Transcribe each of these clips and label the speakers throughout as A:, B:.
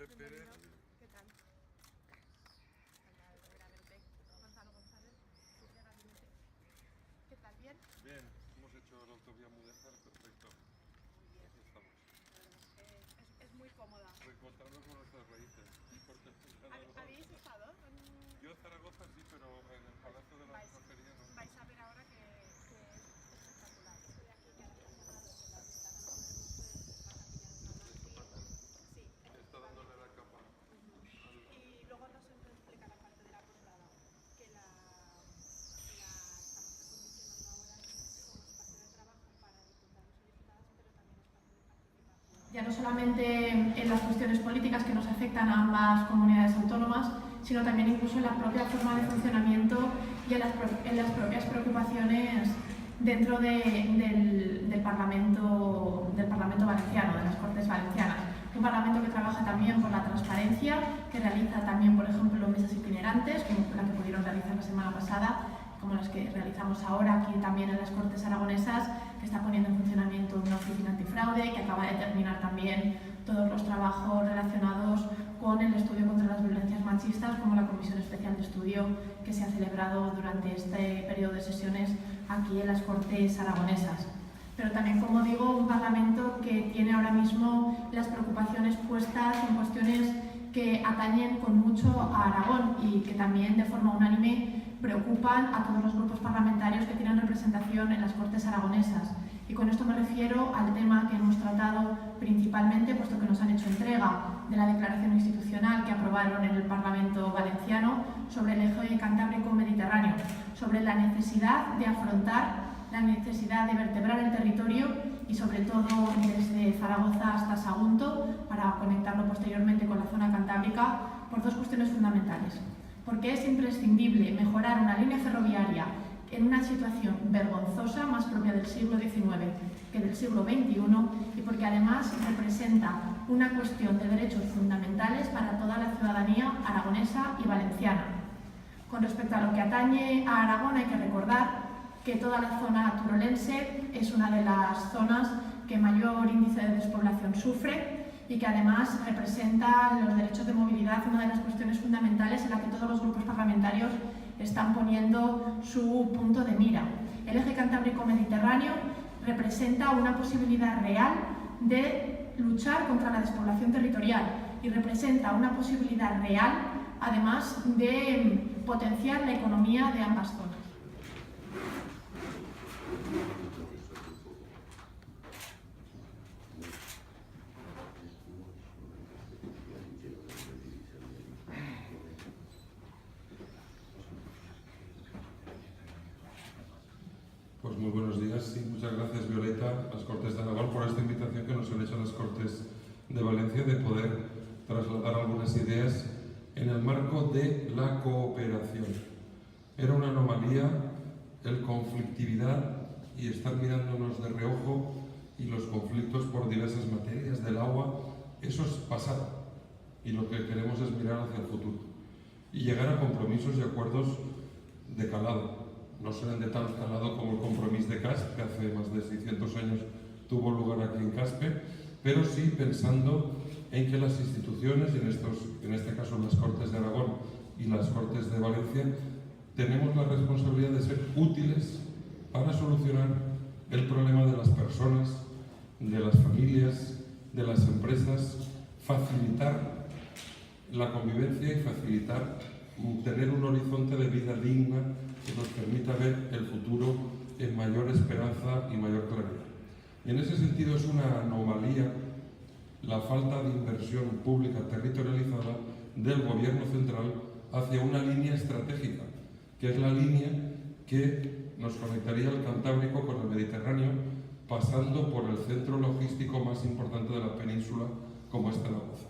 A: José Pérez.
B: ¿Qué tal? Encantado de volver a verte. Gonzalo González, de Gabinete. ¿Qué tal? ¿Bien?
A: Bien, hemos hecho la autovía Mudéjar, perfecto.
B: Muy bien.
A: Aquí estamos.
B: Es muy cómoda.
A: Reencontrarnos con nuestras raíces.
B: ¿Habéis estado?
A: Yo en Zaragoza sí, pero en el Palacio de la Extranjería no.
B: Vais a ver ahora que es espectacular. Estoy aquí que ahora está cerrado, que la ventana no podemos ver la capilla de San Martín. Sí.
A: Está dándole la capa.
B: Y luego nos explica la parte de la portada, que la estamos recondicionando ahora como espacio de trabajo para diputados y diputadas, pero también espacio de participación. Ya no solamente en las cuestiones políticas que nos afectan a ambas comunidades autónomas, sino también incluso en la propia forma de funcionamiento y en las propias preocupaciones dentro del Parlamento Valenciano, de las Cortes Valencianas. Un Parlamento que trabaja también por la transparencia, que realiza también, por ejemplo, mesas itinerantes, como la que pudieron realizar la semana pasada, como las que realizamos ahora aquí también en las Cortes Aragonesas, que está poniendo en funcionamiento una oficina antifraude, que acaba de terminar también todos los trabajos relacionados con el estudio contra las violencias machistas, como la Comisión Especial de Estudio que se ha celebrado durante este periodo de sesiones aquí en las Cortes Aragonesas. Pero también, como digo, un Parlamento que tiene ahora mismo las preocupaciones puestas en cuestiones que atañen con mucho a Aragón y que también de forma unánime preocupan a todos los grupos parlamentarios que tienen representación en las Cortes Aragonesas. Y con esto me refiero al tema que hemos tratado principalmente, puesto que nos han hecho entrega de la declaración institucional que aprobaron en el Parlamento Valenciano sobre el eje cantábrico-mediterráneo, sobre la necesidad de afrontar la necesidad de vertebrar el territorio y sobre todo desde Zaragoza hasta Sagunto para conectarlo posteriormente con la zona cantábrica por dos cuestiones fundamentales. Porque es imprescindible mejorar una línea ferroviaria en una situación vergonzosa más propia del siglo XIX que del siglo XXI y porque además representa una cuestión de derechos fundamentales para toda la ciudadanía aragonesa y valenciana. Con respecto a lo que atañe a Aragón hay que recordar que toda la zona turolense es una de las zonas que mayor índice de despoblación sufre y que además representa los derechos de movilidad, una de las cuestiones fundamentales en la que todos los grupos parlamentarios están poniendo su punto de mira. El eje cantábrico-mediterráneo representa una posibilidad real de luchar contra la despoblación territorial y representa una posibilidad real, además, de potenciar la economía de ambas zonas.
A: Pues muy buenos días y muchas gracias, Violeta, las Cortes de Aragón, por esta invitación que nos han hecho las Cortes de Valencia de poder trasladar algunas ideas en el marco de la cooperación. Era una anomalía el conflictividad y estar mirándonos de reojo y los conflictos por diversas materias del agua, eso es pasado y lo que queremos es mirar hacia el futuro y llegar a compromisos y acuerdos de calado. No serán de tal calado como el compromiso de Caspe, que hace más de 600 años tuvo lugar aquí en Caspe, pero sí pensando en que las instituciones, en este caso las Cortes de Aragón y las Cortes de Valencia, tenemos la responsabilidad de ser útiles para solucionar el problema de las personas, de las familias, de las empresas, facilitar la convivencia y facilitar tener un horizonte de vida digna que nos permita ver el futuro en mayor esperanza y mayor claridad. Y en ese sentido es una anomalía la falta de inversión pública territorializada del Gobierno central hacia una línea estratégica, que es la línea que nos conectaría el Cantábrico con el Mediterráneo, pasando por el centro logístico más importante de la península, como es Zaragoza.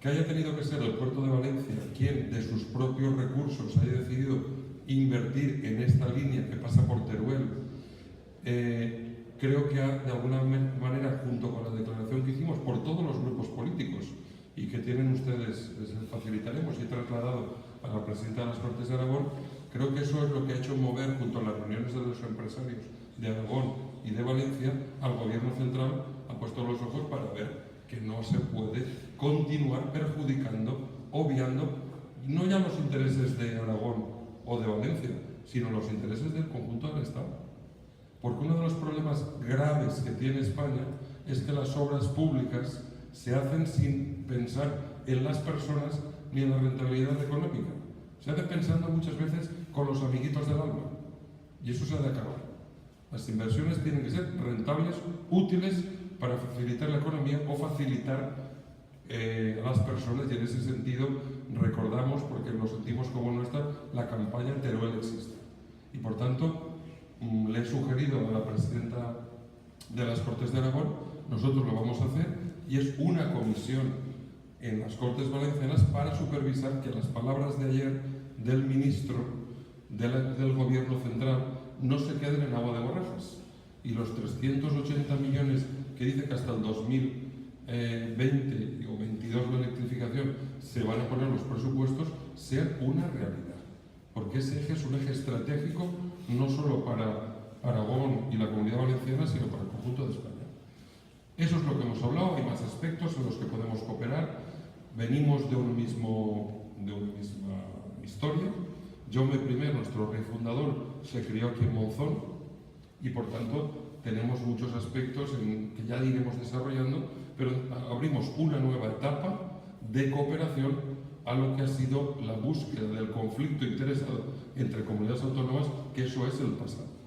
A: Que haya tenido que ser el puerto de Valencia quien de sus propios recursos haya decidido invertir en esta línea que pasa por Teruel, creo que de alguna manera, junto con la declaración que hicimos por todos los grupos políticos y que tienen ustedes, les facilitaremos y he trasladado a la presidenta de las Cortes de Aragón, creo que eso es lo que ha hecho mover, junto a las reuniones de los empresarios de Aragón y de Valencia, al Gobierno central, ha puesto los ojos para ver que no se puede continuar perjudicando, obviando, no ya los intereses de Aragón o de Valencia, sino los intereses del conjunto del Estado. Porque uno de los problemas graves que tiene España es que las obras públicas se hacen sin pensar en las personas ni en la rentabilidad económica. Se hace pensando muchas veces con los amiguitos del alma. Y eso se ha de acabar. Las inversiones tienen que ser rentables, útiles para facilitar la economía o facilitar a las personas, y en ese sentido recordamos, porque lo sentimos como nuestra, la campaña Teruel existe. Y por tanto, le he sugerido a la presidenta de las Cortes de Aragón, nosotros lo vamos a hacer, y es una comisión en las Cortes Valencianas para supervisar que las palabras de ayer del ministro del Gobierno Central no se queden en agua de borrajas. Y los 380 millones que dice que hasta el 2020 o 22 la electrificación se van a poner en los presupuestos, sean una realidad. Porque ese eje es un eje estratégico no solo para Aragón y la Comunidad Valenciana, sino para el conjunto de España. Eso es lo que hemos hablado, hay más aspectos en los que podemos cooperar. Venimos de una misma historia. Jaume I, nuestro rey fundador, se crió aquí en Monzón y por tanto tenemos muchos aspectos que ya iremos desarrollando, pero abrimos una nueva etapa de cooperación a lo que ha sido la búsqueda del conflicto interesado entre comunidades autónomas, que eso es el pasado.